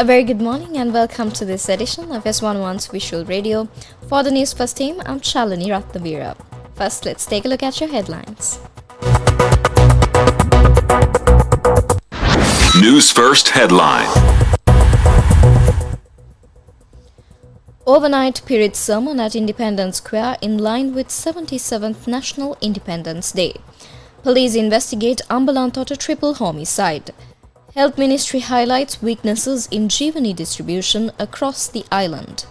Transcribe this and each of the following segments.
A very good morning and welcome to this edition of YES101's Visual Radio. For the Newsfirst team, I'm Shalini Ratnavira. First, let's take a look at your headlines. Newsfirst headline. Overnight period sermon at Independence Square in line with 77th National Independence Day. Police investigate Ambalantota triple homicide. Health Ministry highlights weaknesses in Jeevani distribution across the island.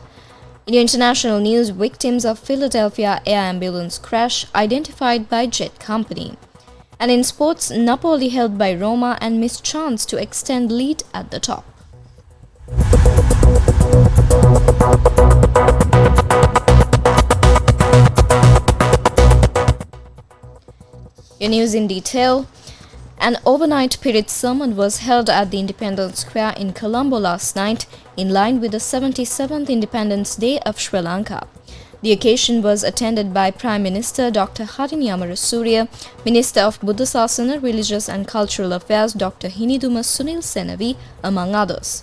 In international news, victims of Philadelphia air ambulance crash identified by jet company. And in sports, Napoli held by Roma and missed chance to extend lead at the top. Your news in detail. An overnight period sermon was held at the Independence Square in Colombo last night in line with the 77th Independence Day of Sri Lanka. The occasion was attended by Prime Minister Dr. Harini Amarasuriya, Minister of Buddha Sasana, Religious and Cultural Affairs Dr. Hiniduma Sunil Senavi, among others.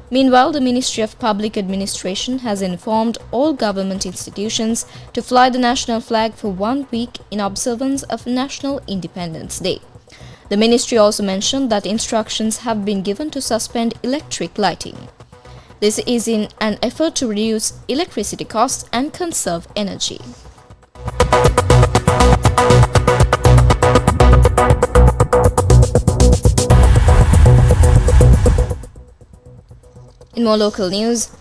Meanwhile, the Ministry of Public Administration has informed all government institutions to fly the national flag for 1 week in observance of National Independence Day. The ministry also mentioned that instructions have been given to suspend electric lighting. This is in an effort to reduce electricity costs and conserve energy. In more local news,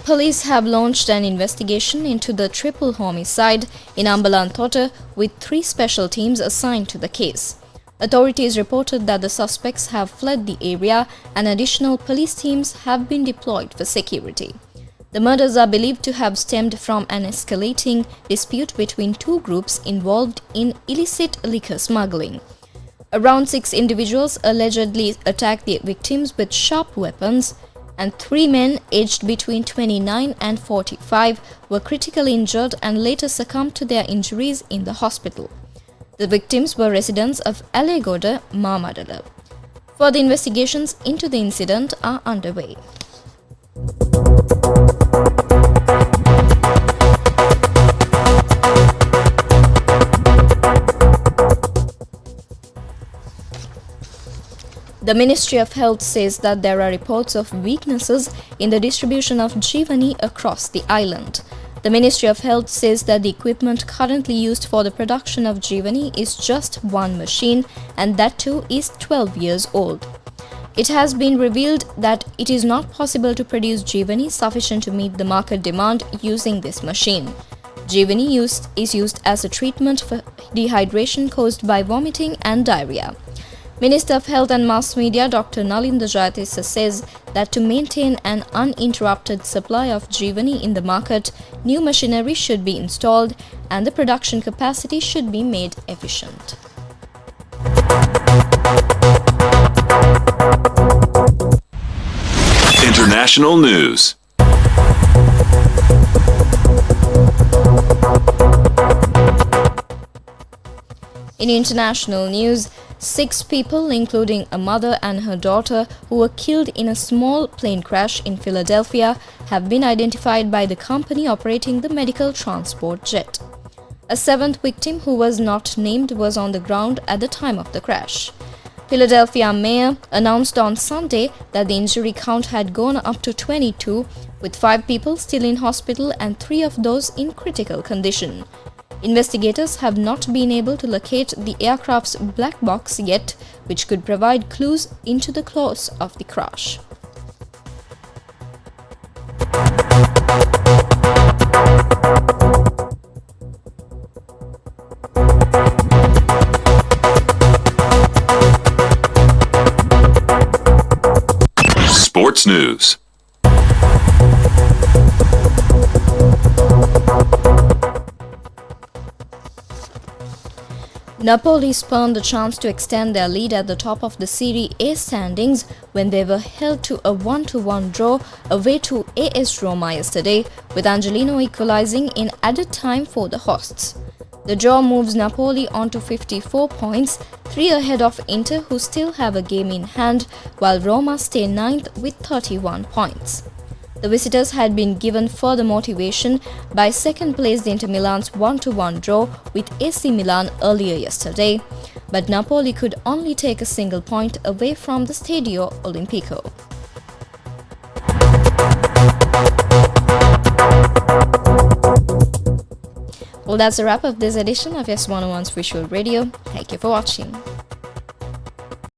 police have launched an investigation into the triple homicide in Ambalantota with 3 special teams assigned to the case. Authorities reported that the suspects have fled the area and additional police teams have been deployed for security. The murders are believed to have stemmed from an escalating dispute between 2 groups involved in illicit liquor smuggling. Around 6 individuals allegedly attacked the victims with sharp weapons, and 3 men aged between 29 and 45 were critically injured and later succumbed to their injuries in the hospital. The victims were residents of Alegoda, Mamadala. Further investigations into the incident are underway. The Ministry of Health says that there are reports of weaknesses in the distribution of Jeevani across the island. The Ministry of Health says that the equipment currently used for the production of Jeevani is just 1 machine, and that too is 12 years old. It has been revealed that it is not possible to produce Jeevani sufficient to meet the market demand using this machine. Jeevani is used as a treatment for dehydration caused by vomiting and diarrhea. Minister of Health and Mass Media Dr. Nalinda Jayatissa says that to maintain an uninterrupted supply of Jeevani in the market, new machinery should be installed and the production capacity should be made efficient. International news. In international news, 6 people, including a mother and her daughter, who were killed in a small plane crash in Philadelphia, have been identified by the company operating the medical transport jet. A 7th victim, who was not named, was on the ground at the time of the crash. Philadelphia mayor announced on Sunday that the injury count had gone up to 22, with 5 people still in hospital and 3 of those in critical condition. Investigators have not been able to locate the aircraft's black box yet, which could provide clues into the cause of the crash. Sports news. Napoli spurned the chance to extend their lead at the top of the Serie A standings when they were held to a 1-1 draw away to AS Roma yesterday, with Angelino equalizing in added time for the hosts. The draw moves Napoli on to 54 points, 3 ahead of Inter, who still have a game in hand, while Roma stay ninth with 31 points. The visitors had been given further motivation by second-placed Inter Milan's 1-1 draw with AC Milan earlier yesterday, but Napoli could only take a single point away from the Stadio Olimpico. Well, that's a wrap of this edition of YES101's Visual Radio. Thank you for watching.